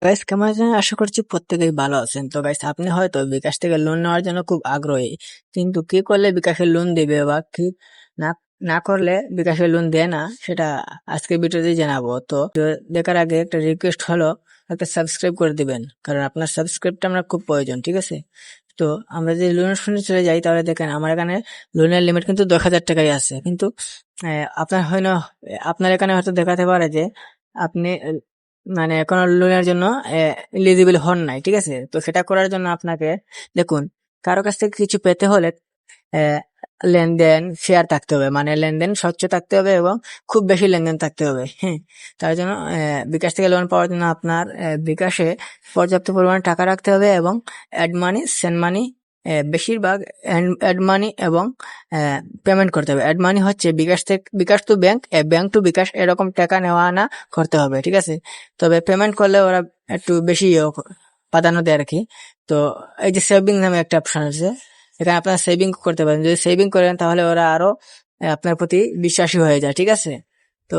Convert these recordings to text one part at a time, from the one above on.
Guys কেমন আছেন? আশা করছি প্রত্যেকেই ভালো আছেন। তো গাইস আপনি হয়তো বিকাশ থেকে লোন নেওয়ার জন্য খুব আগ্রহী, কিন্তু কি করলে বিকাশের লোন দিবে বা কি না না করলে বিকাশের লোন দেয় না, সেটা আজকে ভিডিওতে জানাবো। তো ভিডিও দেখার আগে একটা রিকোয়েস্ট হলো, একটা সাবস্ক্রাইব করে দিবেন, কারণ আপনার সাবস্ক্রাইবটা আমার খুব প্রয়োজন, ঠিক আছে? তো আমরা যদি লোনের শুনে চলে যাই, তাহলে দেখেন আমার এখানে লোনের লিমিট কিন্তু 10,000 টাকাই আছে, কিন্তু আপনার হয় না, আপনার এখানে হয়তো দেখাতে পারে যে আপনি মানে কোনো লোনের জন্য এলিজিবল হন নাই, ঠিক আছে? তো সেটা করার জন্য আপনাকে দেখুন, কারো কাছ থেকে কিছু পেতে হলে আহ, লেনদেন শেয়ার থাকতে হবে, মানে লেনদেন স্বচ্ছ থাকতে হবে এবং খুব বেশি লেনদেন থাকতে হবে। হ্যাঁ, তার জন্য বিকাশ থেকে লোন পাওয়ার জন্য আপনার বিকাশে পর্যাপ্ত পরিমাণে টাকা রাখতে হবে এবং অ্যাড মানি, সেন্ড মানি, বেশিরভাগ অ্যাড মানি এবং পেমেন্ট করতে হবে। অ্যাড মানি হচ্ছে বিকাশ থেকে বিকাশ টু ব্যাংক, ব্যাংক টু বিকাশ, এরকম টাকা নেওয়া আনা করতে হবে, ঠিক আছে? তবে পেমেন্ট করলে ওরা একটু বেশি প্রাধান্য দেয় আর কি। তো এই যে সেভিং নামে একটা অপশন আছে, এখানে আপনারা সেভিং করতে পারেন। যদি সেভিং করেন তাহলে ওরা আরো আপনার প্রতি বিশ্বাসী হয়ে যায়, ঠিক আছে? তো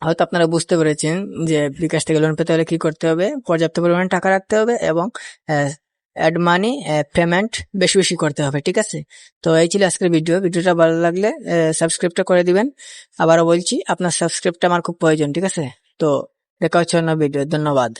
হয়তো আপনারা বুঝতে পেরেছেন যে বিকাশ থেকে লোন পেতে হলে কি করতে হবে। পর্যাপ্ত পরিমাণে টাকা রাখতে হবে এবং অ্যাড মানি, পেমেন্ট বেশি বেশি করতে হবে, ঠিক আছে? তো এই ছিল আজকের ভিডিওটা ভালো লাগলে সাবস্ক্রাইবটা করে দিবেন। আবারও বলছি, আপনার সাবস্ক্রাইবটা আমার খুব প্রয়োজন, ঠিক আছে? তো দেখা হচ্ছে অন্য ভিডিও। ধন্যবাদ।